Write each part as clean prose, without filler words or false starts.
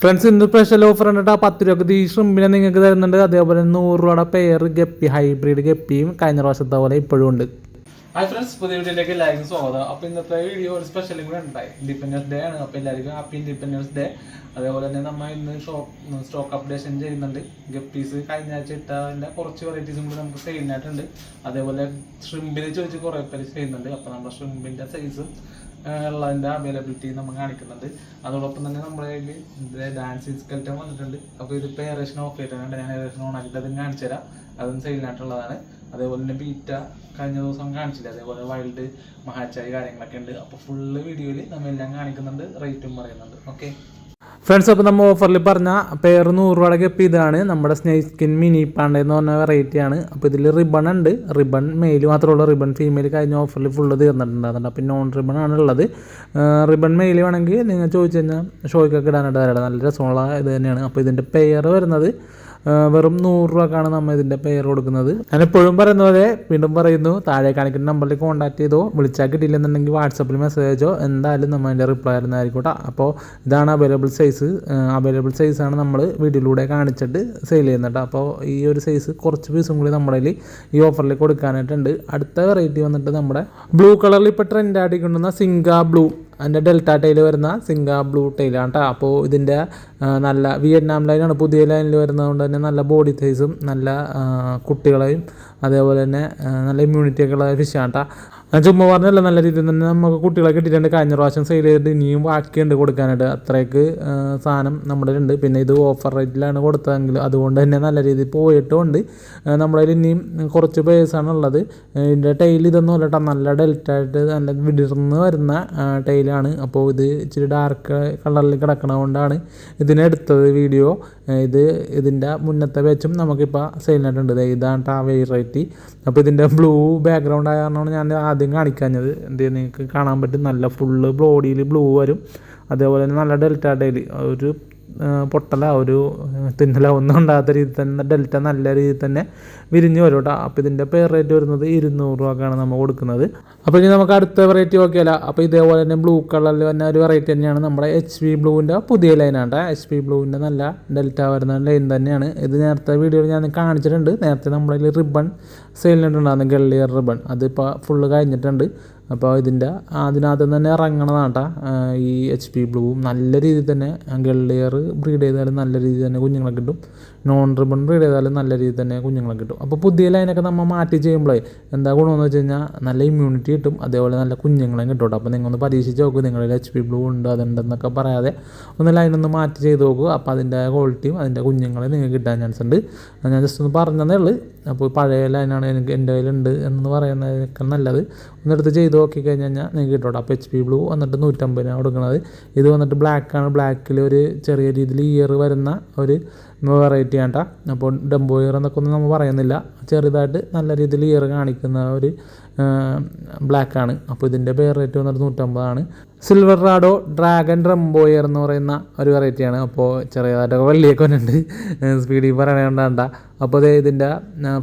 Friends ഇന്ന് special offer ഉണ്ട്. 10 രൂപക്ക് ഈ ഷ്രിമ്പിനെ നിങ്ങൾക്ക് തരുന്നുണ്ട്. അതേപോലെ 100 രൂപയുടെ പെയർ ഗപ്പി ഹൈബ്രിഡ് ഗപ്പിയും കഴിഞ്ഞ പ്രാവശ്യത്തെ പോലെ ഇപ്പോഴും ഉണ്ട്. ഹായ് ഫ്രണ്ട്സ്, പുതിയ വീഡിയോയിലേക്ക് എല്ലാവർക്കും സ്വാഗതം. അപ്പോൾ ഇന്നത്തെ വീഡിയോ ഒരു സ്പെഷ്യലും കൂടെ ഉണ്ടായി. ഇൻഡിപെൻഡൻസ് ഡേ ആണ്. അപ്പോൾ എല്ലാവർക്കും ഹാപ്പി ഇൻഡിപെൻഡൻസ് ഡേ. അതേപോലെ തന്നെ നമ്മൾ ഇന്ന് സ്റ്റോക്ക് അപ്ഡേഷൻ ചെയ്യുന്നുണ്ട്. ഗപ്പീസ് കഴിഞ്ഞ ആഴ്ച ഇട്ടതിൻ്റെ കുറച്ച് വെറൈറ്റീസും കൂടി നമുക്ക് സെയിലിനായിട്ടുണ്ട്. അതേപോലെ ഷ്രിമ്പിനെ ചോദിച്ച് കുറേ പേര് ചെയ്യുന്നുണ്ട്. അപ്പോൾ നമ്മുടെ ഷ്രിമ്പിൻ്റെ സൈസും ഉള്ളതിൻ്റെ അവൈലബിലിറ്റി നമ്മൾ കാണിക്കുന്നുണ്ട്. അതോടൊപ്പം തന്നെ നമ്മുടെ കയ്യിൽ ഡാൻസിങ് സ്കെൽറ്റൻ വന്നിട്ടുണ്ട്. അപ്പോൾ ഇത് പേറേഷൻ ഓഫ് ചെയ്തിട്ടുണ്ട്. ഞാൻ ഏകദേശം ഓണാക്കിയിട്ട് അതും കാണിച്ചു തരാം. അതും സെയിലിനായിട്ടുള്ളതാണ്. അതേപോലെ തന്നെ ബീറ്റ കഴിഞ്ഞ ദിവസം കാണിച്ചില്ല. അതേപോലെ വൈൽഡ് മഹാച്ചായി കാര്യങ്ങളൊക്കെ ഉണ്ട്. അപ്പോൾ ഫുള്ള് വീഡിയോയിൽ നമ്മളെല്ലാം കാണിക്കുന്നുണ്ട്, റേറ്റും പറയുന്നുണ്ട്. ഓക്കെ ഫ്രണ്ട്സ്, അപ്പോൾ നമ്മൾ ഓഫറിൽ പറഞ്ഞ പെയർ 100 രൂപയുടെ ഗപ്പി ഇതാണ്. നമ്മുടെ സ്നേക് സ്കിൻ മിനി പാണ്ട എന്ന് പറഞ്ഞ വെറൈറ്റി ആണ്. അപ്പോൾ ഇതിൽ റിബൺ ഉണ്ട്. റിബൺ മെയിൽ മാത്രമേ ഉള്ളൂ. റിബൺ ഫീമെയിൽ കഴിഞ്ഞ ഓഫറിൽ ഫുള്ള് തീർന്നിട്ടുണ്ടാകുന്നുണ്ട്. അപ്പോൾ നോൺ റിബൺ ആണ് ഉള്ളത്. റിബൺ മെയിൽ വേണമെങ്കിൽ നിങ്ങൾ ചോദിച്ചു കഴിഞ്ഞാൽ ഷോയ്ക്കൊക്കെ ഇടാനായിട്ട് തരാം. നല്ല രസമുള്ള ഇത് തന്നെയാണ്. അപ്പോൾ ഇതിൻ്റെ പെയർ വരുന്നത് വെറും 100 രൂപക്കാണ് നമ്മൾ ഇതിൻ്റെ പെയർ കൊടുക്കുന്നത്. ഞാനെപ്പോഴും പറയുന്ന പോലെ വീണ്ടും പറയുന്നു, താഴെ കാണിക്കുന്ന നമ്പറിൽ കോൺടാക്ട് ചെയ്തോ, വിളിച്ചാൽ കിട്ടിയില്ലെന്നുണ്ടെങ്കിൽ വാട്സപ്പിൽ മെസ്സേജ് അയച്ചോ, എന്തായാലും നമ്മൾ അതിൻ്റെ റിപ്ലൈ ആയിരുന്നായിരിക്കട്ടെ. അപ്പോൾ ഇതാണ് അവൈലബിൾ സൈസ്. അവൈലബിൾ സൈസാണ് നമ്മൾ വീഡിയോയിലൂടെ കാണിച്ചിട്ട് സെയിൽ ചെയ്യുന്നുണ്ട്. അപ്പോൾ ഈ ഒരു സൈസ് കുറച്ച് പീസും കൂടി നമ്മുടെ കയ്യിൽ ഈ ഓഫറിൽ കൊടുക്കാനായിട്ടുണ്ട്. അടുത്ത വെറൈറ്റി വന്നിട്ട് നമ്മുടെ ബ്ലൂ കളറിൽ ഇപ്പോൾ ട്രെൻഡ് ആയിക്കൊണ്ടുവന്ന സിംഗ ബ്ലൂ, അതിൻ്റെ ഡെൽറ്റ ടൈൽ വരുന്ന സിംഗ ബ്ലൂ ടൈലാണ് കേട്ടോ. അപ്പോൾ ഇതിൻ്റെ നല്ല വിയറ്റ്നാം ലൈനാണ്. പുതിയ ലൈനിൽ വരുന്നതുകൊണ്ട് തന്നെ നല്ല ബോഡി സൈസും നല്ല കുട്ടികളെയും അതേപോലെ തന്നെ നല്ല ഇമ്മ്യൂണിറ്റി ഒക്കെ ഉള്ള ഫിഷാണ് കേട്ടോ. ഞാൻ ചുമ്മാ പറഞ്ഞല്ല, നല്ല രീതിയിൽ തന്നെ നമുക്ക് കുട്ടികളെ കിട്ടിയിട്ടുണ്ട്. കഴിഞ്ഞ പ്രാവശ്യം സെയിൽ ചെയ്തിട്ട് ഇനിയും ബാക്കിയുണ്ട് കൊടുക്കാനായിട്ട്. അത്രയ്ക്ക് സാധനം നമ്മുടെ ഉണ്ട്. പിന്നെ ഇത് ഓഫർ റേറ്റിലാണ് കൊടുത്തതെങ്കിൽ അതുകൊണ്ട് തന്നെ നല്ല രീതിയിൽ പോയിട്ടുമുണ്ട്. നമ്മുടെ കയ്യിൽ ഇനിയും കുറച്ച് പേഴ്സാണ് ഉള്ളത്. ഇതിൻ്റെ ടൈൽ ഇതൊന്നും അല്ല കേട്ടോ, നല്ല ഡെൽറ്റ ആയിട്ട് നല്ല വിടർന്ന് വരുന്ന ടൈലാണ്. അപ്പോൾ ഇത് ഇച്ചിരി ഡാർക്ക് കളറിൽ കിടക്കണതുകൊണ്ടാണ് ഇതിനെടുത്തത് വീഡിയോ. ഇതിൻ്റെ മുന്നത്തെ ബാച്ചും നമുക്കിപ്പോൾ സെയിലിനായിട്ടുണ്ട്. ഇതാണ് ആ വെറൈറ്റി. അപ്പോൾ ഇതിൻ്റെ ബ്ലൂ ബാക്ക്ഗ്രൗണ്ട് ആയ കാരണമാണ് ഞാൻ ആദ്യം കാണിക്കാഞ്ഞത്. നിങ്ങൾക്ക് കാണാൻ പറ്റും, നല്ല ഫുള്ള് ബോഡിയിൽ ബ്ലൂ വരും. അതേപോലെ തന്നെ നല്ല ഡെൽറ്റ ടൈൽ, ഒരു പൊട്ടല ഒരു തിന്നല ഒന്നും ഉണ്ടാകാത്ത രീതിയിൽ തന്നെ ഡെൽറ്റ നല്ല രീതിയിൽ തന്നെ വിരിഞ്ഞ് വരും കേട്ടോ. അപ്പോൾ ഇതിൻ്റെ പെയർ റേറ്റ് വരുന്നത് 200 രൂപക്കാണ് നമ്മൾ കൊടുക്കുന്നത്. അപ്പോൾ ഇനി നമുക്ക് അടുത്ത വെറൈറ്റി നോക്കിയാലോ. അപ്പോൾ ഇതേപോലെ തന്നെ ബ്ലൂ കളറിൽ തന്നെ ഒരു വെറൈറ്റി തന്നെയാണ്. നമ്മുടെ HP ബ്ലൂവിൻ്റെ പുതിയ ലൈനാണ് കേട്ടോ. HP ബ്ലൂവിൻ്റെ നല്ല ഡെൽറ്റ വരുന്ന ലൈൻ തന്നെയാണ്. ഇത് നേരത്തെ വീഡിയോയിൽ ഞാൻ കാണിച്ചിട്ടുണ്ട്. നേരത്തെ നമ്മുടെ റിബൺ സെയിലിനിട്ടുണ്ടായിരുന്നു, ഗള്ളിയർ റിബൺ. അതിപ്പോൾ ഫുള്ള് കഴിഞ്ഞിട്ടുണ്ട്. അപ്പോൾ അതിനകത്ത് തന്നെ ഇറങ്ങണതാണ് കേട്ടോ ഈ HP ബ്ലൂവും. നല്ല രീതിയിൽ തന്നെ ഗള്ളിയർ ബ്രീഡ് ചെയ്താലും നല്ല രീതിയിൽ തന്നെ കുഞ്ഞുങ്ങളെ കിട്ടും. നോൺ റിബൺ ബ്രീഡ് ചെയ്താലും നല്ല രീതിയിൽ തന്നെ കുഞ്ഞുങ്ങളെ കിട്ടും. അപ്പോൾ പുതിയ ലൈനൊക്കെ നമ്മൾ മാറ്റി ചെയ്യുമ്പോഴേ എന്താ ഗുണമെന്ന് വെച്ച് കഴിഞ്ഞാൽ നല്ല ഇമ്മ്യൂണിറ്റി കിട്ടും. അതേപോലെ നല്ല കുഞ്ഞുങ്ങളെയും കിട്ടും കേട്ടോ. അപ്പോൾ നിങ്ങളൊന്ന് പരീക്ഷിച്ച് നോക്കൂ. നിങ്ങളിൽ HP ബ്ലൂ ഉണ്ട് അതുണ്ടെന്നൊക്കെ പറയാതെ ഒന്ന് ലൈനൊന്ന് മാറ്റി ചെയ്ത് നോക്കൂ. അപ്പോൾ അതിൻ്റെ ക്വാളിറ്റിയും അതിൻ്റെ കുഞ്ഞുങ്ങളെ നിങ്ങൾക്ക് കിട്ടാൻ ചാൻസ് ഉണ്ട്. ഞാൻ ജസ്റ്റ് ഒന്ന് പറഞ്ഞതേ ഉള്ളൂ. അപ്പോൾ പഴയ ലൈനാണ് എൻ്റെ കയ്യിലുണ്ട് എന്ന് പറയുന്നതിനൊക്കെ നല്ലത്. ഒന്നെടുത്ത് ചെയ്ത് നോക്കി കഴിഞ്ഞ് കഴിഞ്ഞാൽ നിങ്ങൾക്ക് കിട്ടും. അപ്പോൾ HP ബ്ലൂ വന്നിട്ട് 150 കൊടുക്കുന്നത്. ഇത് വന്നിട്ട് ബ്ലാക്കാണ്. ബ്ലാക്കിൽ ഒരു ചെറിയ രീതിയിൽ ഇയർ വരുന്ന ഒരു വെറൈറ്റി ആണ് കേട്ടോ. അപ്പോൾ ഡംബോ ഇയർ എന്നൊക്കെ ഒന്നും നമ്മൾ പറയുന്നില്ല. ചെറുതായിട്ട് നല്ല രീതിയിൽ ഇയർ കാണിക്കുന്ന ഒരു ബ്ലാക്കാണ്. അപ്പോൾ ഇതിൻ്റെ പെയർ റേറ്റ് വന്നിട്ട് 150. സിൽവർ റാഡോ ഡ്രാഗൺ റംബോയർ എന്ന് പറയുന്ന ഒരു വെറൈറ്റിയാണ്. അപ്പോൾ ചെറിയതായിട്ടൊക്കെ വലിയൊക്കെ ഉണ്ട്, സ്പീഡിൽ പറയണേണ്ട. അപ്പോൾ അതേ ഇതിൻ്റെ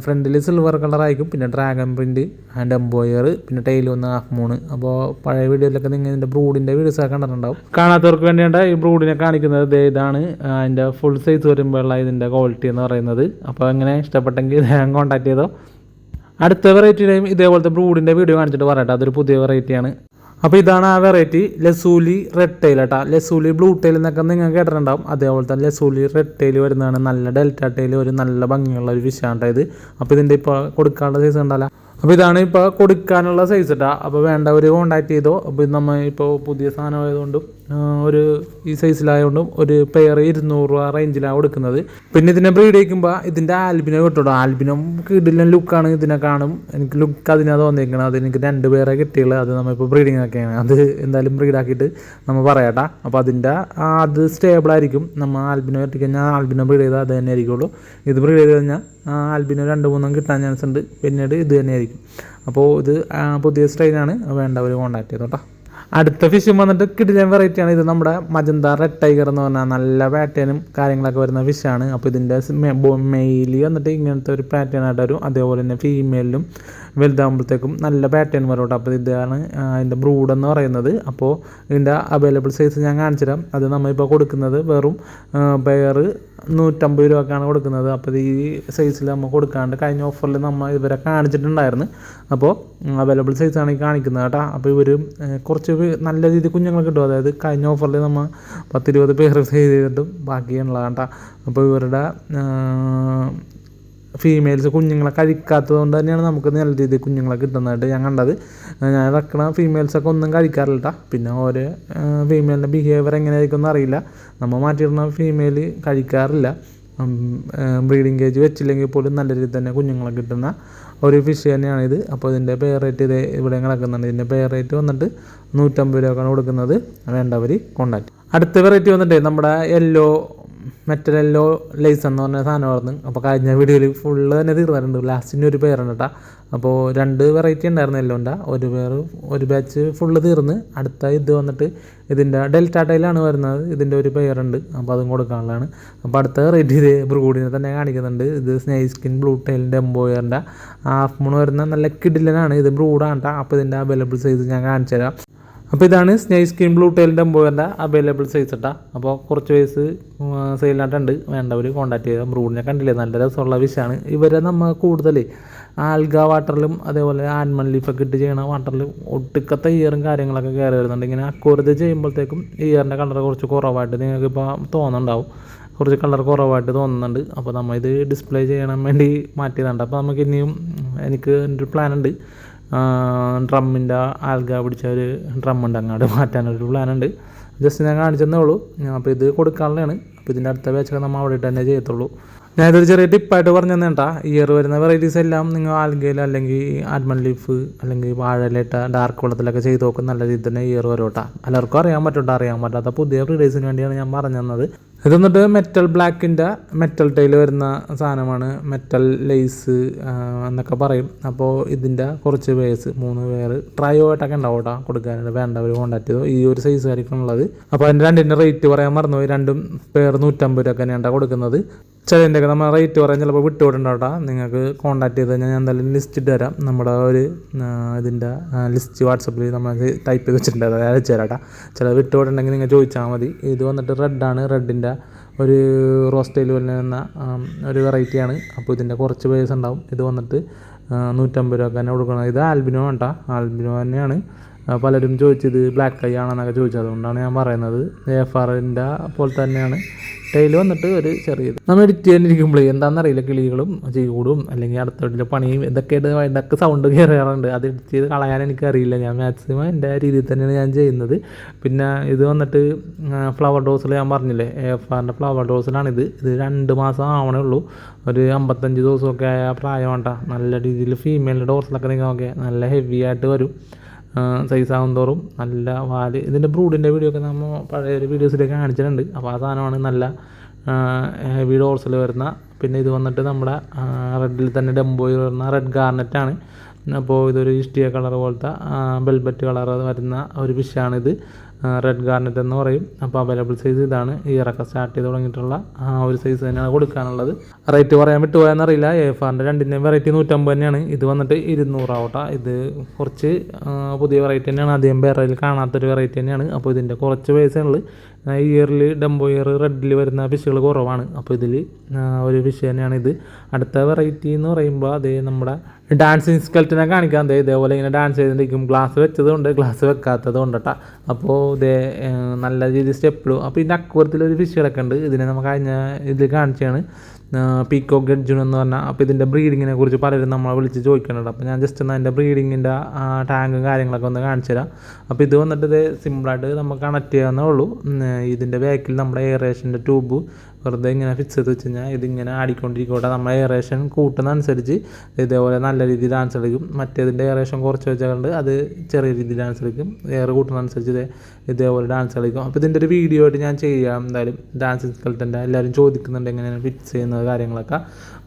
ഫ്രണ്ടിൽ സിൽവർ കളറായിരിക്കും. പിന്നെ ഡ്രാഗൺ പ്രിൻറ്റ് ആൻഡ് എംബോയർ, പിന്നെ ടൈൽ വന്ന് ഹാഫ് മൂണ്. അപ്പോൾ പഴയ വീഡിയോയിലൊക്കെ നിങ്ങൾ ഇതിൻ്റെ ബ്രൂഡിൻ്റെ വീഡിയോസൊക്കെ കണ്ടിട്ടുണ്ടാവും. കാണാത്തവർക്ക് വേണ്ടിയാണ് ഈ ബ്രൂഡിനെ കാണിക്കുന്നത്. ഇതാണ് അതിൻ്റെ ഫുൾ സൈസ് വരുമ്പോഴുള്ള ഇതിൻ്റെ ക്വാളിറ്റി എന്ന് പറയുന്നത്. അപ്പോൾ അങ്ങനെ ഇഷ്ടപ്പെട്ടെങ്കിൽ ഞാൻ കോൺടാക്ട് ചെയ്തോ. അടുത്ത വെറൈറ്റിയുടെയും ഇതേപോലത്തെ ബ്രൂഡിൻ്റെ വീഡിയോ കാണിച്ചിട്ട് പറയട്ടെ. അതൊരു പുതിയ വെറൈറ്റിയാണ്. അപ്പോൾ ഇതാണ് ആ വെറൈറ്റി, ലസൂലി റെഡ് ടൈൽ കേട്ടോ. ലസൂലി ബ്ലൂ ടൈൽ എന്നൊക്കെ നിങ്ങൾ കേട്ടിട്ടുണ്ടാവും. അതേപോലെ തന്നെ ലസൂലി റെഡ് ടൈൽ വരുന്നതാണ്. നല്ല ഡെൽറ്റ ടൈൽ, ഒരു നല്ല ഭംഗിയുള്ള ഒരു ഫിഷാണ് ഇത്. അപ്പോൾ ഇതിൻ്റെ ഇപ്പോൾ കൊടുക്കാനുള്ള സൈസ് ഉണ്ടല്ലോ. അപ്പോൾ ഇതാണ് ഇപ്പോൾ കൊടുക്കാനുള്ള സൈസ് കേട്ടോ. അപ്പോൾ വേണ്ടവർ കോൺടാക്ട് ചെയ്തോ. അപ്പോൾ നമ്മൾ ഇപ്പോൾ പുതിയ സാധനമായതുകൊണ്ടും ഒരു ഈ സൈസിലായതുകൊണ്ടും ഒരു പെയർ 200 രൂപ റേഞ്ചിലാണ് കൊടുക്കുന്നത്. പിന്നെ ഇതിനെ ബ്രീഡ് ചെയ്യിക്കുമ്പോൾ ഇതിൻ്റെ ആൽബിനോ കിട്ടുള്ളൂ. ആൽബിനോ കിടിലൻ ലുക്കാണ് ഇതിനെ കാണും. എനിക്ക് ലുക്ക് അതിനാണ് തോന്നിയിരിക്കണം. അത് എനിക്ക് 2 പേരെ കിട്ടിയുള്ളത്. അത് നമ്മളിപ്പോൾ ബ്രീഡിങ് ഒക്കെയാണ്. അത് എന്തായാലും ബ്രീഡാക്കിയിട്ട് നമ്മൾ പറയാട്ടോ. അപ്പോൾ അതിൻ്റെ അത് സ്റ്റേബിളായിരിക്കും. നമ്മൾ ആൽബിനോ കിട്ടിക്കഴിഞ്ഞാൽ ആൽബിനോ ബ്രീഡ് ചെയ്താൽ അത് തന്നെ ആയിരിക്കുള്ളൂ. ഇത് ബ്രീഡ് ചെയ്ത് കഴിഞ്ഞാൽ ആൽബിനോ 2-3 കിട്ടാൻ ചാൻസ് ഉണ്ട്. പിന്നീട് ഇത് തന്നെയായിരിക്കും. അപ്പോൾ ഇത് പുതിയ സ്ട്രെയിനാണ്. വേണ്ടവർ കോൺടാക്ട് ചെയ്തോട്ടോ. അടുത്ത ഫിഷും വന്നിട്ട് കിടിലൻ വെറൈറ്റിയാണ്. ഇത് നമ്മുടെ മജന്ത റെഡ് ടൈഗർ എന്ന് പറഞ്ഞാൽ നല്ല പാറ്റേണും കാര്യങ്ങളൊക്കെ വരുന്ന ഫിഷാണ്. അപ്പോൾ ഇതിൻ്റെ മെയിലി വന്നിട്ട് ഇങ്ങനത്തെ ഒരു പാറ്റേൺ ആയിട്ട് വരും. അതേപോലെ തന്നെ ഫീമെയിലും വലുതാകുമ്പോഴത്തേക്കും നല്ല പാറ്റേൺ വരും കേട്ടോ. അപ്പോൾ ഇതാണ് അതിൻ്റെ ബ്രൂഡ് എന്ന് പറയുന്നത്. അപ്പോൾ ഇതിൻ്റെ അവൈലബിൾ സൈസ് ഞാൻ കാണിച്ചു തരാം. അത് നമ്മളിപ്പോൾ കൊടുക്കുന്നത് വെറും പെയർ 150 രൂപക്കാണ് കൊടുക്കുന്നത്. അപ്പോൾ ഈ സൈസിൽ നമ്മൾ കൊടുക്കാണ്ട് കഴിഞ്ഞ ഓഫറിൽ നമ്മൾ ഇവരെ കാണിച്ചിട്ടുണ്ടായിരുന്നു. അപ്പോൾ അവൈലബിൾ സൈസാണ് ഈ കാണിക്കുന്നത് കേട്ടോ. അപ്പോൾ ഇവർ കുറച്ച് നല്ല രീതിയിൽ കുഞ്ഞുങ്ങൾ കിട്ടും. അതായത് കഴിഞ്ഞ ഓഫറിൽ നമ്മൾ 10-20 പേർ സെയിൽ ചെയ്തിട്ടും ബാക്കിയുള്ളതാണ് കേട്ടോ. അപ്പോൾ ഇവരുടെ ഫീമെയിൽസ് കുഞ്ഞുങ്ങളെ കഴിക്കാത്തത് കൊണ്ട് തന്നെയാണ് നമുക്ക് നല്ല രീതിയിൽ കുഞ്ഞുങ്ങളെ കിട്ടുന്നതായിട്ട് ഞാൻ കണ്ടത്. ഞാൻ ഇറക്കണ ഫീമെയിൽസൊക്കെ ഒന്നും കഴിക്കാറില്ല. പിന്നെ ഓരോ ഫീമെയിലിൻ്റെ ബിഹേവിയർ എങ്ങനെയായിരിക്കും എന്ന് അറിയില്ല. നമ്മൾ മാറ്റിയിടുന്ന ഫീമെയിൽ കഴിക്കാറില്ല. ബ്രീഡിങ് കേജ് വെച്ചില്ലെങ്കിൽ പോലും നല്ല രീതിയിൽ തന്നെ കുഞ്ഞുങ്ങളെ കിട്ടുന്ന ഒരു ഫിഷ് തന്നെയാണിത്. അപ്പോൾ ഇതിൻ്റെ പെയർ റേറ്റ് ഇത് ഇവിടെ കിടക്കുന്നുണ്ട്. ഇതിൻ്റെ പെയർ റേറ്റ് വന്നിട്ട് 150 രൂപക്കാണ് കൊടുക്കുന്നത്. വേണ്ടവർ കോണ്ടാക്ട്. അടുത്ത വെറൈറ്റി വന്നിട്ട് നമ്മുടെ മെറ്റൽ യെല്ലോ ലൈസ് എന്ന് പറഞ്ഞ സാധനമായിരുന്നു. അപ്പോൾ കഴിഞ്ഞ വീഡിയോയിൽ ഫുള്ള് തന്നെ തീർന്നിട്ടുണ്ട്. ലാസ്റ്റിൻ്റെ ഒരു പേരുണ്ട് കേട്ടോ. അപ്പോൾ 2 വെറൈറ്റി ഉണ്ടായിരുന്നു യെല്ലോൻ്റെ. ഒരു ബാച്ച് ഫുള്ള് തീർന്ന്. അടുത്ത ഇത് വന്നിട്ട് ഇതിൻ്റെ ഡെൽറ്റ ടൈലാണ് വരുന്നത്. ഇതിൻ്റെ ഒരു പെയറുണ്ട്. അപ്പോൾ അതും കൊടുക്കാനുള്ളതാണ്. അപ്പോൾ അടുത്ത വെറൈറ്റി ഇത് ബ്രൂഡിനെ തന്നെ കാണിക്കുന്നുണ്ട്. ഇത് സ്നേഹ് സ്കിൻ ബ്ലൂ ടൈലിൻ്റെ എംബോയറിൻ്റെ ഹാഫ് മൂൺ വരുന്ന നല്ല കിഡിലനാണ്. ഇത് ബ്രൂഡാണ് കേട്ടോ. അപ്പോൾ ഇതിൻ്റെ അവൈലബിൾ സൈസ് ഞാൻ കാണിച്ചു തരാം. അപ്പോൾ ഇതാണ് സ്നേഹ് സ്കിൻ ബ്ലൂ ടൈലിൻ്റെ എംബോയറിൻ്റെ അവൈലബിൾ സൈസ് കേട്ടോ. അപ്പോൾ കുറച്ച് വയസ്സ് സെയിലായിട്ടുണ്ട്. വേണ്ടവർ കോൺടാക്ട് ചെയ്യുക. ബ്രൂഡിനെ കണ്ടില്ലേ, നല്ല രസമുള്ള വിഷയമാണ്. ഇവരെ നമ്മൾ കൂടുതൽ ആൽഗ വാട്ടറിലും അതേപോലെ ആൽമണ്ട് ലീഫൊക്കെ ഇട്ട് ചെയ്യണ വാട്ടറിൽ ഒട്ടുക്കത്തെ ഇയറും കാര്യങ്ങളൊക്കെ കയറി വരുന്നുണ്ട്. ഇങ്ങനെ അക്വറിത് ചെയ്യുമ്പോഴത്തേക്കും ഇയറിൻ്റെ കളർ കുറച്ച് കുറവായിട്ട് നിങ്ങൾക്കിപ്പോൾ തോന്നുന്നുണ്ടാവും. കുറച്ച് കളർ കുറവായിട്ട് തോന്നുന്നുണ്ട്. അപ്പോൾ നമ്മൾ ഇത് ഡിസ്പ്ലേ ചെയ്യണം വേണ്ടി മാറ്റിയതുണ്ട്. അപ്പോൾ നമുക്ക് ഇനിയും എനിക്ക് എൻ്റെ ഒരു പ്ലാനുണ്ട്. ഡ്രമ്മിൻ്റെ ആൽഗ പിടിച്ച ഒരു ഡ്രമ്മുണ്ട്, അങ്ങോട്ട് മാറ്റാനൊരു പ്ലാനുണ്ട്. ജസ്റ്റ് ഞാൻ കാണിച്ചെന്നേ ഉള്ളൂ. അപ്പോൾ ഇത് കൊടുക്കാനുള്ളതാണ്. അപ്പോൾ ഇതിൻ്റെ അടുത്ത ബാച്ചൊക്കെ നമ്മൾ അവിടെ ഇട്ട് തന്നെ ചെയ്യത്തുള്ളൂ. ഞാനിതൊരു ചെറിയ ടിപ്പായിട്ട് പറഞ്ഞു തന്നേട്ടാ. ഇയർ വരുന്ന വെറൈറ്റീസ് എല്ലാം നിങ്ങൾ ആൽഗയിൽ അല്ലെങ്കിൽ ആൽമണ്ട് ലീഫ് അല്ലെങ്കിൽ വാഴയിലിട്ട ഡാർക്ക് വെള്ളത്തിലൊക്കെ ചെയ്ത് നോക്കും. നല്ല രീതിയിൽ തന്നെ ഇയർ വരും കേട്ടോ. എല്ലാവർക്കും അറിയാൻ പറ്റാത്ത പുതിയ ബ്രീഡേഴ്സിന് വേണ്ടിയാണ് ഞാൻ പറഞ്ഞു തന്നത്. ഇത് വന്നിട്ട് മെറ്റൽ ബ്ലാക്കിൻ്റെ മെറ്റൽ ടൈൽ വരുന്ന സാധനമാണ്. മെറ്റൽ ലേസ് എന്നൊക്കെ പറയും. അപ്പോൾ ഇതിൻ്റെ കുറച്ച് പേഴ്സ് 3 പേര് ട്രയോ ആയിട്ടൊക്കെ ഉണ്ടാവും കേട്ടോ. കൊടുക്കാനായിട്ട് വേണ്ടവർ കോൺടാക്ട് ചെയ്തു. ഈ ഒരു സൈസ് ആയിരിക്കും ഉള്ളത്. അപ്പോൾ അതിൻ്റെ രണ്ടിൻ്റെ റേറ്റ് പറയാൻ മറന്നുപോയി. 2 പേർ 150 രൂപ തന്നെയാണ് കൊടുക്കുന്നത്. ചിലതിൻ്റെയൊക്കെ നമ്മൾ റേറ്റ് പറയാൻ ചിലപ്പോൾ വിട്ടുവിടണ്ടാവട്ടെ. നിങ്ങൾക്ക് കോൺടാക്ട് ചെയ്ത് കഴിഞ്ഞാൽ ഞാൻ എന്തായാലും ലിസ്റ്റ് ഇട്ട് തരാം. നമ്മുടെ ഒരു ഇതിൻ്റെ ലിസ്റ്റ് വാട്സപ്പിൽ നമ്മൾ ടൈപ്പ് ചെയ്ത് വെച്ചിട്ടുണ്ട്. അത് അയച്ചു തരാം. ചില വിട്ടുവിടണമെങ്കിൽ നിങ്ങൾ ചോദിച്ചാൽ മതി. ഇത് വന്നിട്ട് റെഡാണ്. റെഡിൻ്റെ ഒരു റോസ്റ്റൈൽ വരുന്ന ഒരു വെറൈറ്റിയാണ്. അപ്പോൾ ഇതിൻ്റെ കുറച്ച് പേഴ്സ് ഉണ്ടാവും. ഇത് വന്നിട്ട് 150 രൂപ തന്നെ കൊടുക്കണം. ഇത് ആൽബിനോ കേട്ടോ. ആൽബിനോ തന്നെയാണ്. പലരും ചോദിച്ചത് ബ്ലാക്ക് ഐ ആണെന്നൊക്കെ ചോദിച്ചത്. അതുകൊണ്ടാണ് ഞാൻ പറയുന്നത്. AFRൻ്റെ പോലെ തന്നെയാണ്. ടൈൽ വന്നിട്ട് ഒരു ചെറിയത്. നമ്മൾ എഡിറ്റ് ചെയ്യാനിരിക്കുമ്പോഴേ എന്താണെന്നറിയില്ല, കിളികളും ചീകൂടും അല്ലെങ്കിൽ അടുത്ത വീട്ടിലെ പണിയും ഇതൊക്കെ സൗണ്ട് കയറാറുണ്ട്. അത് എഡിറ്റ് ചെയ്ത് കളയാൻ എനിക്കറിയില്ല. ഞാൻ മാക്സിമം എൻ്റെ രീതിയിൽ തന്നെയാണ് ഞാൻ ചെയ്യുന്നത്. പിന്നെ ഇത് വന്നിട്ട് ഫ്ലവർ ഡോസിൽ ഞാൻ പറഞ്ഞില്ലേ, AFRൻ്റെ ഫ്ലവർ ഡോസിലാണിത്. ഇത് 2 മാസം ആവണേ ഉള്ളൂ. ഒരു 55 ദിവസമൊക്കെ ആയ പ്രായമാണ്ട. നല്ല രീതിയിൽ ഫീമെയിലിൻ്റെ ഡോസിലൊക്കെ നിങ്ങൾക്ക് നല്ല ഹെവി ആയിട്ട് വരും. സൈസ് ആകും തോറും നല്ല വാല്. ഇതിൻ്റെ ബ്രൂഡിൻ്റെ വീഡിയോ ഒക്കെ നമ്മൾ പഴയ ഒരു വീഡിയോസിലേക്ക് കാണിച്ചിട്ടുണ്ട്. അപ്പോൾ ആ സാധനമാണ് നല്ല ഹെവി ഡോർസിൽ വരുന്ന. പിന്നെ ഇത് വന്നിട്ട് നമ്മുടെ റെഡിൽ തന്നെ ഡെമ്പോയിൽ വരുന്ന റെഡ് ഗാർനെറ്റാണ്. അപ്പോൾ ഇതൊരു ഇഷ്ടിക കളർ പോലത്തെ വെൽബറ്റ് കളർ വരുന്ന ഒരു ഫിഷാണിത്. റെഡ് ഗാർനെറ്റ് എന്ന് പറയും. അപ്പോൾ അവൈലബിൾ സൈസ് ഇതാണ്. ഇയറൊക്കെ സ്റ്റാർട്ട് ചെയ്ത് തുടങ്ങിയിട്ടുള്ള ഒരു സൈസ് തന്നെയാണ് കൊടുക്കാനുള്ളത്. റേറ്റ് പറയാൻ വിട്ടുപോയെന്നറിയില്ല. AFRൻ്റെ 2ൻ്റെയും വെറൈറ്റി 150 തന്നെയാണ്. ഇത് വന്നിട്ട് 200 ആവട്ടെ. ഇത് കുറച്ച് പുതിയ വെറൈറ്റി തന്നെയാണ്. അധികം പേരിൽ കാണാത്തൊരു വെറൈറ്റി തന്നെയാണ്. അപ്പോൾ ഇതിൻ്റെ കുറച്ച് പൈസകൾ ഇയറിൽ ഡംബോ ഇയർ റെഡിൽ വരുന്ന ഫിഷുകൾ കുറവാണ്. അപ്പോൾ ഇതിൽ ഒരു ഫിഷ് തന്നെയാണ് ഇത്. അടുത്ത വെറൈറ്റി എന്ന് പറയുമ്പോൾ അതേ നമ്മുടെ ഡാൻസിങ് സ്കെൽറ്റിനെ കാണിക്കാൻ. ഇതേപോലെ ഇങ്ങനെ ഡാൻസ് ചെയ്തിരിക്കും. ഗ്ലാസ് വെച്ചതുകൊണ്ട് ഗ്ലാസ് വെക്കാത്തതുകൊണ്ട് കേട്ടോ. അപ്പോൾ ഇതേ നല്ല രീതിയിൽ സ്റ്റെപ്പിലും. അപ്പോൾ ഇതിൻ്റെ അക്വരത്തിലൊരു ഫിഷ് കിടക്കുന്നുണ്ട്. ഇതിനെ നമുക്ക് കഴിഞ്ഞ ഇതിൽ കാണിച്ചാണ് പീക്കോക്ക് ഗഡ്ജുൺ എന്ന് പറഞ്ഞാൽ. അപ്പോൾ ഇതിൻ്റെ ബ്രീഡിങ്ങിനെ കുറിച്ച് പലരും നമ്മളെ വിളിച്ച് ചോദിക്കുന്നുണ്ട്. അപ്പോൾ ഞാൻ ജസ്റ്റ് ഒന്ന് അതിൻ്റെ ബ്രീഡിങ്ങിൻ്റെ ടാങ്കും കാര്യങ്ങളൊക്കെ ഒന്ന് കാണിച്ചു തരാം. അപ്പോൾ ഇത് വന്നിട്ട് ഇത് സിമ്പിളായിട്ട് നമുക്ക് കണക്ട് ചെയ്യാവുന്നേ ഉള്ളൂ. ഇതിൻ്റെ ബാക്കിൽ നമ്മുടെ എയറേഷൻ്റെ ട്യൂബ് വെറുതെ ഇങ്ങനെ ഫിക്സ് ചെയ്ത് വെച്ച് കഴിഞ്ഞാൽ ഇതിങ്ങനെ ആടിക്കൊണ്ടിരിക്കട്ടെ. നമ്മൾ എയറേഷൻ കൂട്ടുന്നതനുസരിച്ച് ഇതേപോലെ നല്ല രീതിയിൽ ഡാൻസ് കളിക്കും. മറ്റേതിൻ്റെ എയറേഷൻ കുറച്ച് വെച്ചുകൊണ്ട് അത് ചെറിയ രീതിയിൽ ഡാൻസ് കളിക്കും. എയർ കൂട്ടുന്നതനുസരിച്ച് ഇതേപോലെ ഡാൻസ് കളിക്കും. അപ്പോൾ ഇതിൻ്റെ ഒരു വീഡിയോ ആയിട്ട് ഞാൻ ചെയ്യാം എന്തായാലും. ഡാൻസ് ഇൻസ്കൾട്ടൻ്റെ എല്ലാവരും ചോദിക്കുന്നുണ്ട് എങ്ങനെയാണ് ഫിക്സ് ചെയ്യുന്നത് കാര്യങ്ങളൊക്കെ.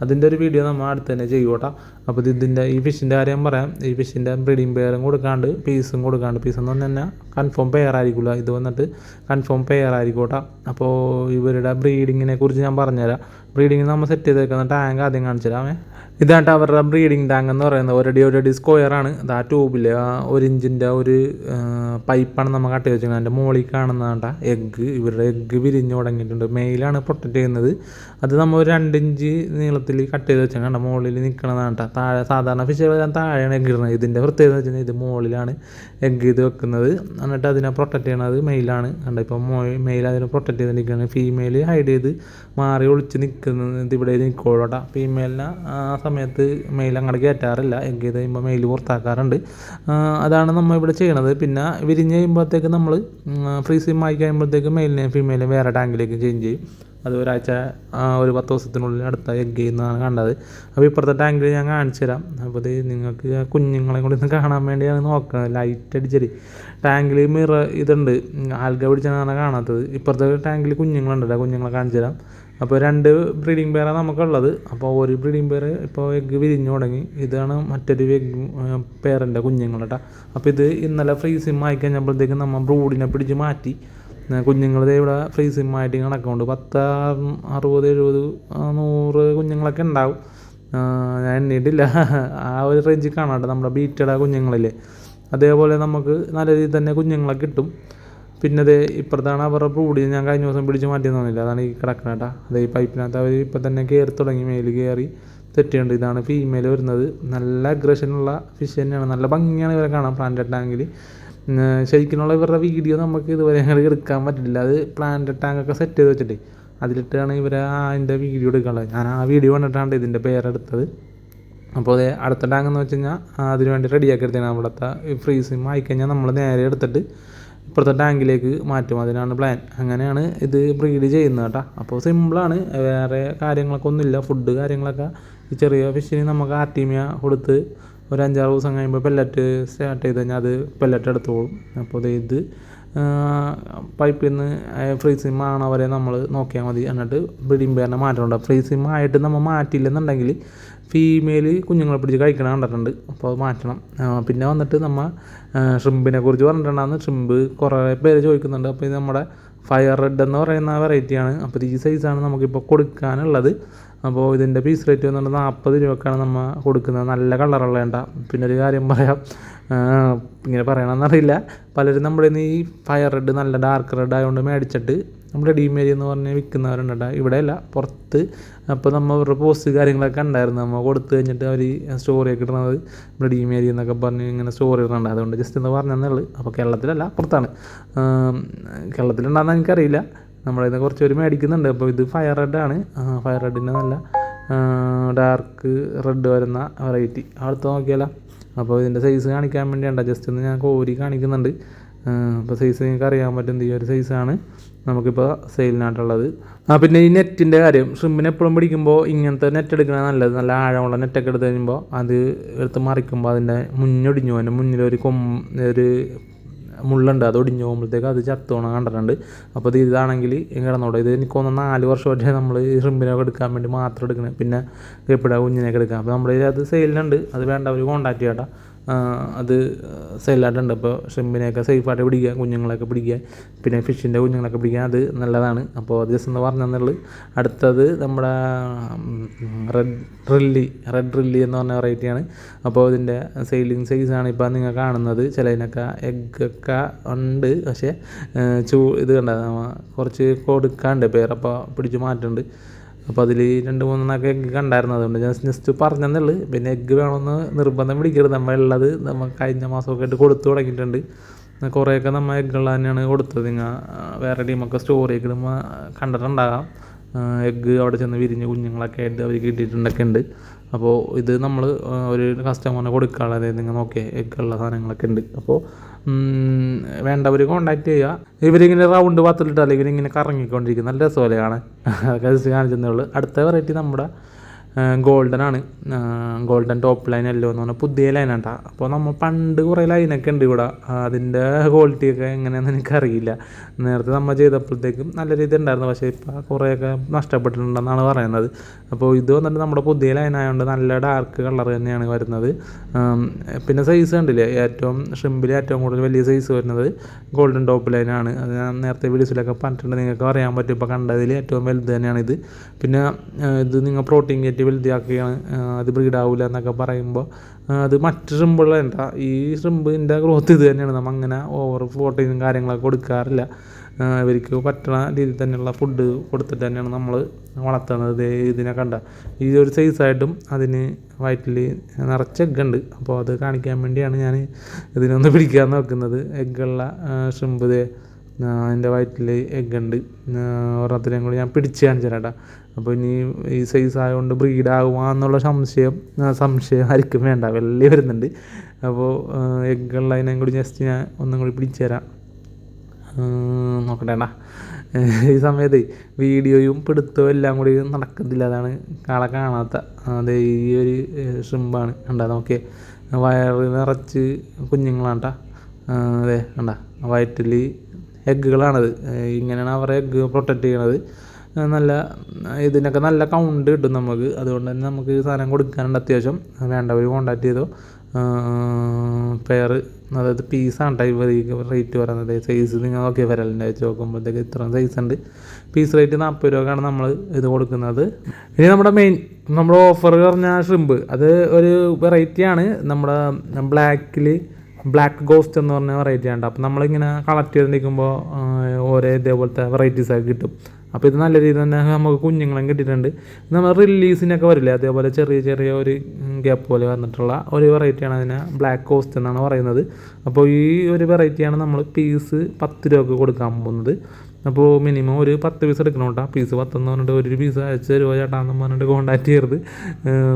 അതിൻ്റെ ഒരു വീഡിയോ നമ്മൾ അടുത്ത് തന്നെ ചെയ്യും കേട്ടോ. അപ്പോൾ ഇതിൻ്റെ ഈ ഫിഷിൻ്റെ കാര്യം പറയാം. ഈ ഫിഷിൻ്റെ ബ്രീഡിംഗ് പെയറും കൊടുക്കാണ്ട് പീസും കൊടുക്കാണ്ട്. പീസ് എന്ന് പറഞ്ഞാൽ കൺഫേം പെയർ ആയിരിക്കില്ല, ഇത് വന്നിട്ട് കൺഫേം പെയർ ആയിരിക്കും കേട്ടോ. അപ്പോൾ ഇവരുടെ ബ്രീഡിങ്ങിനെ കുറിച്ച് ഞാൻ പറഞ്ഞുതരാം. ബ്രീഡിങ് നമ്മൾ സെറ്റ് ചെയ്തേക്കുന്ന ടാങ്ക് ആദ്യം കാണിച്ചു തരാമേ. ഇതായിട്ട് അവരുടെ ബ്രീഡിങ് ടാങ്ക് എന്ന് പറയുന്നത് ഒരടി സ്ക്വയറാണ്. ഇത് ആ ട്യൂബിൽ 1 ഇഞ്ചിൻ്റെ ഒരു പൈപ്പാണ് നമ്മൾ കട്ട് വെച്ചിരിക്കുന്നത്. അതിൻ്റെ മുകളിൽ കാണുന്നതാണ്ട എഗ്ഗ്. ഇവരുടെ എഗ്ഗ് വിരിഞ്ഞ് തുടങ്ങിയിട്ടുണ്ട്. മെയിലാണ് പ്രൊട്ടക്റ്റ് ചെയ്യുന്നത്. അത് നമ്മൾ ഒരു 2 ഇഞ്ച് നീളത്തിൽ കട്ട് ചെയ്ത് വെച്ചാൽ കണ്ട മുകളിൽ നിൽക്കണതാണ്. താഴെ സാധാരണ ഫിഷുകളെല്ലാം താഴെയാണ് എഗ്ഗ് ഇടുന്നത്. ഇതിൻ്റെ പ്രത്യേകത എന്ന് വെച്ച് കഴിഞ്ഞാൽ ഇത് മുകളിലാണ് എഗ്ഗ് ഇത് വെക്കുന്നത്. എന്നിട്ട് അതിനെ പ്രൊട്ടക്റ്റ് ചെയ്യണത് മെയിലാണ്. കണ്ട ഇപ്പോൾ മെയിൽ അതിനെ പ്രൊട്ടക്റ്റ് ചെയ്ത് നിൽക്കുന്നത്. ഫീമെയിൽ ഹൈഡ് ചെയ്ത് മാറി ഒളിച്ച് നിൽക്കുന്നത് ഇവിടെ നിൽക്കോളൂട്ടാ. ഫീമെയിലിനെ ആ സമയത്ത് മെയിൽ അങ്ങോട്ട് കയറ്റാറില്ല. എഗ്ഗ് ചെയ്ത് കഴിയുമ്പോൾ മെയിൽ പുറത്താക്കാറുണ്ട്. അതാണ് നമ്മൾ ഇവിടെ ചെയ്യണത്. പിന്നെ വിരിഞ്ഞ് കഴിയുമ്പോഴത്തേക്ക് നമ്മൾ ഫ്രീസിം ആയി കഴിയുമ്പോഴത്തേക്ക് മെയിലിനെയും ഫീമെയിലിനെയും വേറെ ടാങ്കിലേക്ക് ചേഞ്ച് ചെയ്യും. അത് ഒരാഴ്ച ഒരു 10 ദിവസത്തിനുള്ളിൽ അടുത്ത എഗ്ഗ് ചെയ്യുന്നതാണ് കണ്ടത്. അപ്പോൾ ഇപ്പുറത്തെ ടാങ്കിൽ ഞാൻ കാണിച്ചു തരാം. അപ്പോൾ ഇത് നിങ്ങൾക്ക് കുഞ്ഞുങ്ങളെ കൂടി ഒന്ന് കാണാൻ വേണ്ടിയാണ് നോക്കുന്നത്. ലൈറ്റ് അടിച്ചത് ടാങ്കിൽ മിറർ ഇതുണ്ട്, ആൽഗ പിടിച്ചാണ് കാണാത്തത്. ഇപ്പുറത്തെ ടാങ്കിൽ കുഞ്ഞുങ്ങളുണ്ടല്ലോ, കുഞ്ഞുങ്ങളെ കാണിച്ചു തരാം. അപ്പോൾ 2 ബ്രീഡിംഗ് പെയറാണ് നമുക്കുള്ളത്. അപ്പോൾ ഒരു ബ്രീഡിംഗ് പെയർ ഇപ്പോൾ എഗ്ഗ് വിരിഞ്ഞു തുടങ്ങി. ഇതാണ് മറ്റൊരു എഗ്ഗ് പെയറിൻ്റെ കുഞ്ഞുങ്ങൾ കേട്ടോ. അപ്പോൾ ഇത് ഇന്നലെ ഫ്രീസിം ആയി കഴിഞ്ഞപ്പോഴത്തേക്കും നമ്മൾ ബ്രൂഡിനെ പിടിച്ച് മാറ്റി. കുഞ്ഞുങ്ങൾ ഇവിടെ ഫ്രീസിം ആയിട്ട് കണക്കുണ്ട്. 10, 60, 70, 100 കുഞ്ഞുങ്ങളൊക്കെ ഉണ്ടാവും. ഞാൻ എണ്ണിയിട്ടില്ല. ആ ഒരു റേഞ്ചിൽ കാണാട്ടെ. നമ്മുടെ ബീറ്റയുടെ കുഞ്ഞുങ്ങളില്ലേ, അതേപോലെ നമുക്ക് നല്ല രീതിയിൽ തന്നെ കുഞ്ഞുങ്ങളെ കിട്ടും. പിന്നെ അത് ഇപ്പുറത്താണ് അവരുടെ ബ്രൂഡ് ഞാൻ കഴിഞ്ഞ ദിവസം പിടിച്ച് മാറ്റിയെന്ന് തോന്നില്ല. അതാണ് ഈ കിടക്കണം കേട്ടോ. അത് ഈ പൈപ്പിനകത്ത് അവർ ഇപ്പം തന്നെ കയറി തുടങ്ങി, മെയിൽ കയറി തെറ്റുണ്ട്. ഇതാണ് ഫീമെയിൽ വരുന്നത്. നല്ല അഗ്രഷനുള്ള ഫിഷ് തന്നെയാണ്. നല്ല ഭംഗിയാണ് ഇവരെ കാണാൻ പ്ലാന്റഡ് ടാങ്കിൽ. ശരിക്കുള്ള ഇവരുടെ വീഡിയോ നമുക്ക് ഇതുവരെ ഞങ്ങൾ എടുക്കാൻ പറ്റില്ല. അത് പ്ലാന്റഡ് ടാങ്കൊക്കെ സെറ്റ് ചെയ്ത് വെച്ചിട്ട് അതിലിട്ടാണ് ഇവരെ അതിൻ്റെ വീഡിയോ എടുക്കാനുള്ളത്. ഞാൻ ആ വീഡിയോ കണ്ടിട്ടാണ് ഇതിൻ്റെ പേരെടുത്തത്. അപ്പോൾ അത് അടുത്ത ടാങ്ക് എന്ന് വെച്ച് കഴിഞ്ഞാൽ അതിന് വേണ്ടി റെഡിയാക്കി എടുത്തതാണ്. അവിടുത്തെ ഫ്രീസിം ആയിക്കഴിഞ്ഞാൽ നമ്മൾ നേരെ എടുത്തിട്ട് ഇപ്പുറത്തെ ടാങ്കിലേക്ക് മാറ്റും. അതിനാണ് പ്ലാൻ. അങ്ങനെയാണ് ഇത് ബ്രീഡ് ചെയ്യുന്നത് കേട്ടോ. അപ്പോൾ സിമ്പിളാണ്, വേറെ കാര്യങ്ങളൊക്കെ ഒന്നുമില്ല. ഫുഡ് കാര്യങ്ങളൊക്കെ ഈ ചെറിയ ഫിഷിന് നമുക്ക് ആർട്ടീമിയ കൊടുത്ത് ഒരു 5-6 ദിവസം കഴിയുമ്പോൾ പെല്ലറ്റ് സ്റ്റാർട്ട് ചെയ്ത് കഴിഞ്ഞാൽ അത് പെല്ലറ്റ് എടുത്തോളും. അപ്പോൾ ഇത് പൈപ്പിൽ നിന്ന് ഫ്രീസിം ആണവരെ നമ്മൾ നോക്കിയാൽ മതി. എന്നിട്ട് ബ്രീഡിംഗ് പെയറിനെ മാറ്റമുണ്ട്. ഫ്രീസിം ആയിട്ട് നമ്മൾ മാറ്റിയില്ലെന്നുണ്ടെങ്കിൽ ഫീമെയിൽ കുഞ്ഞുങ്ങളെ പിടിച്ച് കഴിക്കണം കണ്ടിട്ടുണ്ട്. അപ്പോൾ അത് മാറ്റണം. പിന്നെ വന്നിട്ട് നമ്മൾ ഷ്രിമ്പിനെ കുറിച്ച് പറഞ്ഞിട്ടുണ്ടാകുന്ന ഷ്രിമ്പ് കുറേ പേര് ചോദിക്കുന്നുണ്ട്. അപ്പോൾ ഇത് നമ്മുടെ ഫയർ റെഡ് എന്ന് പറയുന്ന വെറൈറ്റിയാണ്. അപ്പോൾ ഈ സൈസാണ് നമുക്കിപ്പോൾ കൊടുക്കാനുള്ളത്. അപ്പോൾ ഇതിൻ്റെ പീസ് റേറ്റ് വന്നിട്ട് 40 രൂപക്കാണ് നമ്മൾ കൊടുക്കുന്നത്. നല്ല കളറുള്ള വേണ്ട. പിന്നെ ഒരു കാര്യം പറയാം, ഇങ്ങനെ പറയണമെന്നറിയില്ല. പലരും നമ്മുടെ ഈ ഫയർ റെഡ് നല്ല ഡാർക്ക് റെഡ് ആയതുകൊണ്ട് മേടിച്ചിട്ട് നമ്മുടെ ഡീമേരി എന്ന് പറഞ്ഞ് വിൽക്കുന്നവരുണ്ട്. ഇവിടെയല്ല, പുറത്ത്. അപ്പോൾ നമ്മൾ അവരുടെ പോസ്റ്റ് കാര്യങ്ങളൊക്കെ ഉണ്ടായിരുന്നു. നമ്മൾ കൊടുത്തു കഴിഞ്ഞിട്ട് അവർ സ്റ്റോറിയൊക്കെ ഇടുന്നത് നമ്മുടെ ഡീമേരി എന്നൊക്കെ പറഞ്ഞ് ഇങ്ങനെ സ്റ്റോറി ഇടുന്നുണ്ട്. അതുകൊണ്ട് ജസ്റ്റ് എന്ന് പറഞ്ഞെന്നുള്ളൂ. അപ്പോൾ കേരളത്തിലല്ല, പുറത്താണ്. കേരളത്തിലുണ്ടാകുന്ന എനിക്കറിയില്ല. നമ്മളിന്ന് കുറച്ച് പേര് മേടിക്കുന്നുണ്ട്. അപ്പോൾ ഇത് ഫയർ റെഡാണ്. ഫയർ റെഡിൻ്റെ നല്ല ഡാർക്ക് റെഡ് വരുന്ന വെറൈറ്റി. അടുത്ത് നോക്കിയാലോ. അപ്പോൾ ഇതിൻ്റെ സൈസ് കാണിക്കാൻ വേണ്ടിയാണ് ജസ്റ്റ് ഒന്ന് ഞാൻ കോരി കാണിക്കുന്നുണ്ട്. അപ്പോൾ സൈസ് നിങ്ങൾക്ക് അറിയാൻ പറ്റും. ഈ ഒരു സൈസാണ് നമുക്കിപ്പോൾ സെയിലിനായിട്ടുള്ളത്. പിന്നെ ഈ നെറ്റിൻ്റെ കാര്യം, ഷ്രിമ്പിനെ എപ്പോഴും പിടിക്കുമ്പോൾ ഇങ്ങനത്തെ നെറ്റ് എടുക്കണത് നല്ലത്. നല്ല ആഴമുള്ള നെറ്റൊക്കെ എടുത്ത് കഴിയുമ്പോൾ അത് എടുത്ത് മറിക്കുമ്പോൾ അതിൻ്റെ മുന്നൊടിഞ്ഞു. അതിൻ്റെ മുന്നിലൊരു ഒരു മുള്ളുണ്ട്, അത് ഒടിഞ്ഞു പോകുമ്പോഴത്തേക്ക് അത് ചത്തോണം കണ്ടിട്ടുണ്ട്. അപ്പോൾ ഇതാണെങ്കിൽ കിടന്നോട്ടെ. ഇത് എനിക്ക് തോന്നുന്നു 4 വർഷമായിട്ട് നമ്മൾ ഈ ഷ്രിമ്പിനൊക്കെ എടുക്കാൻ വേണ്ടി മാത്രം എടുക്കണേ. പിന്നെ ഗപ്പിയുടെ കുഞ്ഞിനൊക്കെ എടുക്കാം. അപ്പോൾ നമ്മുടെ അത് സെയിലുണ്ട്. അത് വേണ്ടവർ കോൺടാക്ട് ചെയ്യട്ടോ. അത് സെയിലായിട്ടുണ്ട്. അപ്പോൾ ഷ്രിമ്പിനെയൊക്കെ സേഫായിട്ട് പിടിക്കുക, കുഞ്ഞുങ്ങളൊക്കെ പിടിക്കുക, പിന്നെ ഫിഷിൻ്റെ കുഞ്ഞുങ്ങളൊക്കെ പിടിക്കുക. അത് നല്ലതാണ്. അപ്പോൾ അത് ജസ്റ്റ് എന്ന് പറഞ്ഞെന്നുള്ളൂ. അടുത്തത് നമ്മുടെ റെഡ് റില്ലി എന്ന് പറഞ്ഞ വെറൈറ്റിയാണ്. അപ്പോൾ ഇതിൻ്റെ സെയിലിംഗ് സൈസാണ് ഇപ്പോൾ നിങ്ങൾ കാണുന്നത്. ചിലതിനൊക്കെ എഗ്ഗൊക്കെ ഉണ്ട്, പക്ഷേ ഇത് കണ്ട കുറച്ച് കൊടുക്കാണ്ട് പേർ. അപ്പോൾ പിടിച്ച് മാറ്റുന്നുണ്ട്. അപ്പോൾ അതിൽ 2-3 എഗ്ഗ് കണ്ടായിരുന്നു. അതുകൊണ്ട് ജസ്റ്റ് പറഞ്ഞെന്നുള്ളൂ. പിന്നെ എഗ്ഗ് വേണമെന്ന് നിർബന്ധം പിടിക്കരുത്. നമ്മളുള്ളത് നമ്മൾ കഴിഞ്ഞ മാസമൊക്കെ ആയിട്ട് കൊടുത്തു തുടങ്ങിയിട്ടുണ്ട്. കുറേയൊക്കെ നമ്മൾ എഗ്ഗുള്ള തന്നെയാണ് കൊടുത്തത്. നിങ്ങൾ വേറെ ടീമൊക്കെ സ്റ്റോറിയൊക്കെ ഇടുമ്പോൾ കണ്ടിട്ടുണ്ടാകാം. എഗ്ഗ് അവിടെ ചെന്ന് വിരിഞ്ഞ് കുഞ്ഞുങ്ങളൊക്കെ ആയിട്ട് അവർ കിട്ടിയിട്ടുണ്ടൊക്കെ ഉണ്ട്. അപ്പോൾ ഇത് നമ്മൾ ഒരു കസ്റ്റമറിനെ കൊടുക്കാനുള്ള, അതായത് നിങ്ങൾ നോക്കിയേ എഗ്ഗുള്ള സാധനങ്ങളൊക്കെ ഉണ്ട്. അപ്പോൾ വേണ്ടവർ കോൺടാക്ട് ചെയ്യുക. ഇവരിങ്ങനെ റൗണ്ട് പാത്രത്തിലിട്ടാൽ ഇവരിങ്ങനെ കറങ്ങിക്കൊണ്ടിരിക്കും, നല്ല രസമല്ലേ കാണാൻ. അതൊക്കെ കാണിച്ചതേ ഉള്ളൂ. അടുത്ത വെറൈറ്റി നമ്മുടെ ഗോൾഡൻ ആണ്. ഗോൾഡൻ ടോപ്പ് ലൈൻ യെല്ലോ എന്ന് പറഞ്ഞാൽ പുതിയ ലൈനാണ് കേട്ടോ. അപ്പോൾ നമ്മൾ പണ്ട് കുറേ ലൈനൊക്കെ ഉണ്ട് ഇവിടെ, അതിൻ്റെ ക്വാളിറ്റിയൊക്കെ എങ്ങനെയാണെന്ന് എനിക്കറിയില്ല. നേരത്തെ നമ്മൾ ചെയ്തപ്പോഴത്തേക്കും നല്ല രീതി ഉണ്ടായിരുന്നു, പക്ഷേ ഇപ്പോൾ കുറേയൊക്കെ നഷ്ടപ്പെട്ടിട്ടുണ്ടെന്നാണ് പറയുന്നത്. അപ്പോൾ ഇത് വന്നിട്ട് നമ്മുടെ പുതിയ ലൈനായതുകൊണ്ട് നല്ല ഡാർക്ക് കളർ തന്നെയാണ് വരുന്നത്. പിന്നെ സൈസ് കണ്ടില്ലേ, ഏറ്റവും ഷ്രിമ്പിൽ ഏറ്റവും കൂടുതൽ വലിയ സൈസ് വരുന്നത് ഗോൾഡൻ ടോപ്പ് ലൈനാണ്. അത് ഞാൻ നേരത്തെ വീഡിയോസിലൊക്കെ പറഞ്ഞിട്ടുണ്ട്, നിങ്ങൾക്ക് അറിയാൻ പറ്റും. ഇപ്പോൾ കണ്ടതിൽ ഏറ്റവും വലുത് തന്നെയാണിത്. പിന്നെ ഇത് നിങ്ങൾ പ്രോട്ടീൻ കയറ്റി വലുതാക്കുകയാണ്, അത് ബ്രീഡാവില്ല എന്നൊക്കെ പറയുമ്പോൾ അത് മറ്റ് ഷ്രിമ്പുകളുണ്ട. ഈ ഷ്രിമ്പിൻ്റെ ഗ്രോത്ത് ഇത് തന്നെയാണ്. നമ്മൾ അങ്ങനെ ഓവർ പ്രോട്ടീനും കാര്യങ്ങളൊക്കെ കൊടുക്കാറില്ല. ഇവർക്ക് പറ്റുന്ന രീതിയിൽ തന്നെയുള്ള ഫുഡ് കൊടുത്തിട്ട് തന്നെയാണ് നമ്മൾ വളർത്തുന്നത്. ഇതിനെ കണ്ട ഈ ഒരു സൈസായിട്ടും അതിന് വയറ്റിൽ നിറച്ച് എഗ്ഗുണ്ട്. അപ്പോൾ അത് കാണിക്കാൻ വേണ്ടിയാണ് ഞാൻ ഇതിനൊന്ന് പിടിക്കാൻ നോക്കുന്നത്. എഗ്ഗുള്ള ഷ്രിമ്പ് അതിൻ്റെ വയറ്റിൽ എഗ്ഗുണ്ട്. ഒരെണ്ണത്തിനെയും കൂടി ഞാൻ പിടിച്ച് കാണിച്ചു തരാം. അപ്പോൾ ഇനി ഈ സൈസ് ആയതുകൊണ്ട് ബ്രീഡാകുമോ എന്നുള്ള സംശയം ആർക്കും വേണ്ട, വെള്ളി വരുന്നുണ്ട്. അപ്പോൾ എഗ്ഗുള്ളതിനെയും കൂടി ജസ്റ്റ് ഞാൻ ഒന്നും കൂടി പിടിച്ചു തരാം. നോക്കട്ടേണ്ട, ഈ സമയത്ത് വീഡിയോയും പിടുത്തവും എല്ലാം കൂടി നടക്കത്തില്ല, അതാണ് കാളെ കാണാത്ത. അതെ, ഈ ഒരു ഷ്രിമ്പാണ് കണ്ടാ, നോക്കിയേ വയറ് നിറച്ച് കുഞ്ഞുങ്ങളാണ് കേട്ടോ. അതെ കണ്ട, വയറ്റിൽ എഗ്ഗുകളാണത്. ഇങ്ങനെയാണ് അവരെ എഗ്ഗ് പ്രൊട്ടക്റ്റ് ചെയ്യണത്. നല്ല ഇതിനൊക്കെ നല്ല കൗണ്ട് കിട്ടും നമുക്ക്. അതുകൊണ്ട് തന്നെ നമുക്ക് സാധനം കൊടുക്കാനുണ്ട്. അത്യാവശ്യം വേണ്ടവർ കോൺടാക്ട് ചെയ്തോ. പെയർ, അതായത് പീസാണ് ടൈപ്പ് റേറ്റ് പറയുന്നത്. സൈസ് നിങ്ങൾ നോക്കിയാൽ വിരലിൻ്റെ വെച്ച് നോക്കുമ്പോഴത്തേക്ക് ഇത്രയും സൈസ് ഉണ്ട്. പീസ് റേറ്റ് 40 രൂപക്കാണ് നമ്മൾ ഇത് കൊടുക്കുന്നത്. ഇനി നമ്മുടെ ഓഫർ പറഞ്ഞ ഷ്രിമ്പ്, അത് ഒരു വെറൈറ്റിയാണ്. നമ്മുടെ ബ്ലാക്ക് ഗോസ്റ്റ് എന്ന് പറഞ്ഞ വെറൈറ്റി ആണ്. അപ്പോൾ നമ്മളിങ്ങനെ കളക്ട് ചെയ്തിരിക്കുമ്പോൾ ഓരോ ഇതേപോലത്തെ വെറൈറ്റീസൊക്കെ കിട്ടും. അപ്പോൾ ഇത് നല്ല രീതിയിൽ തന്നെ നമുക്ക് കുഞ്ഞുങ്ങളും കിട്ടിയിട്ടുണ്ട്. നമ്മൾ റിലീസിനൊക്കെ വരില്ലേ, അതേപോലെ ചെറിയ ഒരു ഗ്യാപ്പ് പോലെ വന്നിട്ടുള്ള ഒരു വെറൈറ്റിയാണ്. അതിനെ ബ്ലാക്ക് കോസ്റ്റ് എന്നാണ് പറയുന്നത്. അപ്പോൾ ഈ ഒരു വെറൈറ്റിയാണ് നമ്മൾ പീസ് 10 രൂപക്ക് കൊടുക്കാൻ പോകുന്നത്. അപ്പോൾ മിനിമം ഒരു 10 പീസ് എടുക്കണം കേട്ടോ. പീസ് 10 എന്ന് പറഞ്ഞിട്ട് ഒരു പീസ് അയച്ചു തരുമോ ചേട്ടാന്ന് പറഞ്ഞിട്ട് കോൺടാക്ട് ചെയ്യരുത്.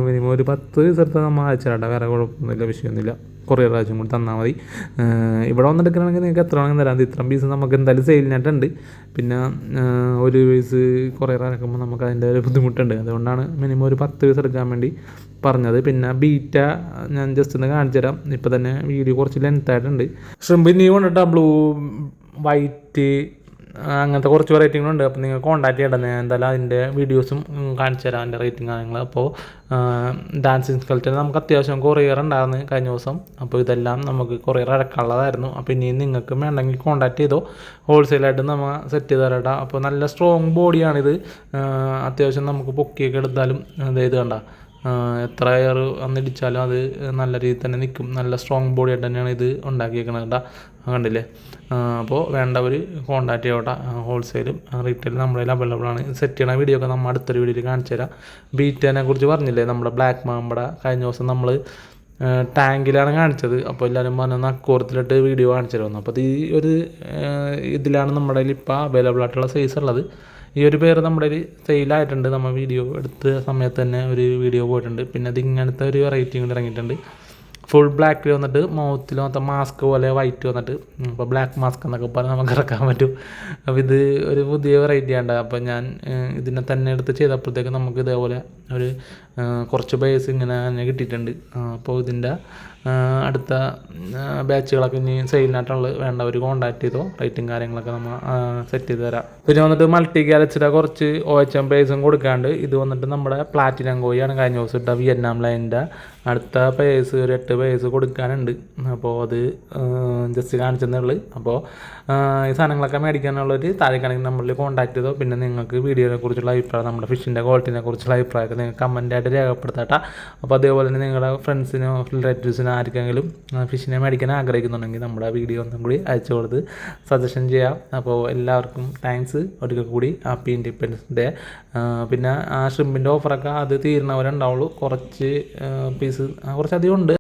മിനിമം ഒരു 10 പീസ് എടുത്താൽ നമ്മൾ അയച്ചു തരാം. വേറെ കുഴപ്പമൊന്നുമില്ല, വിഷയമൊന്നുമില്ല. കുറേ പ്രാവശ്യം കൂടി തന്നാൽ മതി. ഇവിടെ വന്നെടുക്കണമെങ്കിൽ നിങ്ങൾക്ക് എത്ര വേണമെങ്കിൽ തരാം. ഇത്രയും പീസ് നമുക്ക് എന്തായാലും സെയിലിനായിട്ടുണ്ട്. പിന്നെ ഒരു പീസ് കുറേ ഇറക്കുമ്പോൾ നമുക്ക് അതിൻ്റെ ഒരു ബുദ്ധിമുട്ടുണ്ട്. അതുകൊണ്ടാണ് മിനിമം ഒരു 10 പീസ് എടുക്കാൻ വേണ്ടി പറഞ്ഞത്. പിന്നെ ബീറ്റ ഞാൻ ജസ്റ്റ് ഒന്ന് കാണിച്ചു തരാം. ഇപ്പോൾ തന്നെ വീഡിയോ കുറച്ച് ലെങ്ത് ആയിട്ടുണ്ട്. ഷ്രിമ്പ് ഇനി കൊണ്ടിട്ട് ബ്ലൂ, വൈറ്റ്, അങ്ങനത്തെ കുറച്ച് വെറൈറ്റികളുണ്ട്. അപ്പോൾ നിങ്ങൾ കോൺടാക്ട് ചെയ്യണം. ഞാൻ എന്തായാലും അതിൻ്റെ വീഡിയോസും കാണിച്ചു തരാം, അതിൻ്റെ റേറ്റിംഗ് കാര്യങ്ങൾ. അപ്പോൾ ഡാൻസിങ് സ്കൾപ്ചർ നമുക്ക് അത്യാവശ്യം കൊറിയർ ഉണ്ടായിരുന്നു കഴിഞ്ഞ ദിവസം. അപ്പോൾ ഇതെല്ലാം നമുക്ക് കൊറിയർ അടക്കാനുള്ളതായിരുന്നു. അപ്പോൾ ഇനിയും നിങ്ങൾക്ക് വേണമെങ്കിൽ കോൺടാക്ട് ചെയ്തോ, ഹോൾസെയിലായിട്ട് നമ്മൾ സെറ്റ് ചെയ്ത് തരാം. അപ്പോൾ നല്ല സ്ട്രോങ് ബോഡിയാണിത്. അത്യാവശ്യം നമുക്ക് പൊക്കിയൊക്കെ എടുത്താലും ഇത് കണ്ട, എത്ര എയർ വന്നിടിച്ചാലും അത് നല്ല രീതിയിൽ തന്നെ നിൽക്കും. നല്ല സ്ട്രോങ് ബോഡി ആയിട്ട് തന്നെയാണ് ഇത് ഉണ്ടാക്കിയേക്കുന്നത് കേട്ടോ, കണ്ടില്ലേ. അപ്പോൾ വേണ്ടവർ കോൺടാക്ട് ചെയ്യട്ടെ. ഹോൾസെയിലും റീറ്റെയിലും നമ്മുടെ കയ്യിൽ അവൈലബിൾ ആണ്. സെറ്റ് ചെയ്യണ വീഡിയോ ഒക്കെ നമ്മൾ അടുത്തൊരു വീഡിയോയിൽ കാണിച്ചു തരാം. ബീറ്റേനെ കുറിച്ച് പറഞ്ഞില്ലേ, നമ്മുടെ ബ്ലാക്ക് മാമ്പട കഴിഞ്ഞ ദിവസം നമ്മൾ ടാങ്കിലാണ് കാണിച്ചത്. അപ്പോൾ എല്ലാവരും പറഞ്ഞ അക്കോറത്തിലിട്ട് വീഡിയോ കാണിച്ചു തരുന്നു. അപ്പോൾ ഈ ഒരു ഇതിലാണ് നമ്മുടെ കയ്യിൽ ഇപ്പോൾ അവൈലബിൾ ആയിട്ടുള്ള സൈസ് ഉള്ളത്. ഈ ഒരു പേര് നമ്മുടെ ഒരു സെയിലായിട്ടുണ്ട്. നമ്മൾ വീഡിയോ എടുത്ത സമയത്ത് തന്നെ ഒരു വീഡിയോ പോയിട്ടുണ്ട്. പിന്നെ ഇത് ഇങ്ങനത്തെ ഒരു വെറൈറ്റി കൂടി ഇറങ്ങിയിട്ടുണ്ട്. ഫുൾ ബ്ലാക്കിൽ വന്നിട്ട് മൗത്തിൽ മൊത്തം മാസ്ക് പോലെ വൈറ്റ് വന്നിട്ട്, അപ്പോൾ ബ്ലാക്ക് മാസ്ക് എന്നൊക്കെ പറഞ്ഞാൽ നമുക്ക് ഇറക്കാൻ പറ്റും. അപ്പോൾ ഇത് ഒരു പുതിയ വെറൈറ്റി ആണ്. അപ്പോൾ ഞാൻ ഇതിനെ തന്നെ എടുത്ത് ചെയ്തപ്പോഴത്തേക്ക് നമുക്ക് ഇതേപോലെ ഒരു കുറച്ച് ബേസ് ഇങ്ങനെ തന്നെ കിട്ടിയിട്ടുണ്ട്. അപ്പോൾ ഇതിൻ്റെ അടുത്ത ബാച്ചുകളൊക്കെ ഇനി സെയിലിനായിട്ടുള്ളത് വേണ്ടവർ കോൺടാക്ട് ചെയ്തോ. റേറ്റും കാര്യങ്ങളൊക്കെ നമ്മൾ സെറ്റ് ചെയ്ത് തരാം. പിന്നെ വന്നിട്ട് മൾട്ടി ഗാലക്സിയുടെ കുറച്ച് OHM പേഴ്സും കൊടുക്കാണ്ട്. ഇത് വന്നിട്ട് നമ്മുടെ പ്ലാറ്റിനം കോയിയാണ് കഴിഞ്ഞ ദിവസം ഇട്ട വിയറ്റ്നാം ലൈനിൻ്റെ അടുത്ത പേഴ്സ് ഒരു 8 പേഴ്സ് കൊടുക്കാനുണ്ട്. അപ്പോൾ അത് ജസ്റ്റ് കാണിച്ചെന്നുള്ളൂ. അപ്പോൾ ഈ സാധനങ്ങളൊക്കെ മേടിക്കാനുള്ളൊരു താഴേക്കാണെങ്കിൽ നമ്മളിൽ കോൺടാക്ട് ചെയ്തോ. പിന്നെ നിങ്ങൾക്ക് വീഡിയോനെ കുറിച്ചുള്ള അഭിപ്രായം, നമ്മുടെ ഫിഷിൻ്റെ ക്വാളിറ്റിനെ കുറിച്ചുള്ള അഭിപ്രായമൊക്കെ നിങ്ങൾ കമൻറ്റായിട്ട് രേഖപ്പെടുത്താട്ടോ. അപ്പോൾ അതേപോലെ തന്നെ നിങ്ങളുടെ ഫ്രണ്ട്സിനോ റിലേറ്റീവ്സിനോ ആർക്കെങ്കിലും ഫിഷിനെ മേടിക്കാൻ ആഗ്രഹിക്കുന്നുണ്ടെങ്കിൽ നമ്മുടെ വീഡിയോ ഒന്നും കൂടി അയച്ചു കൊടുത്ത് സജഷൻ ചെയ്യാം. അപ്പോൾ എല്ലാവർക്കും താങ്ക്സ് ഒരിക്കൽ കൂടി. Happy independence day. പിന്നെ ആ ഷ്രിമ്പിൻ്റെ ഓഫറൊക്കെ അത് തീരുന്നവരുണ്ടാവുള്ളൂ. കുറച്ച് പീസ് കുറച്ചധികം ഉണ്ട്.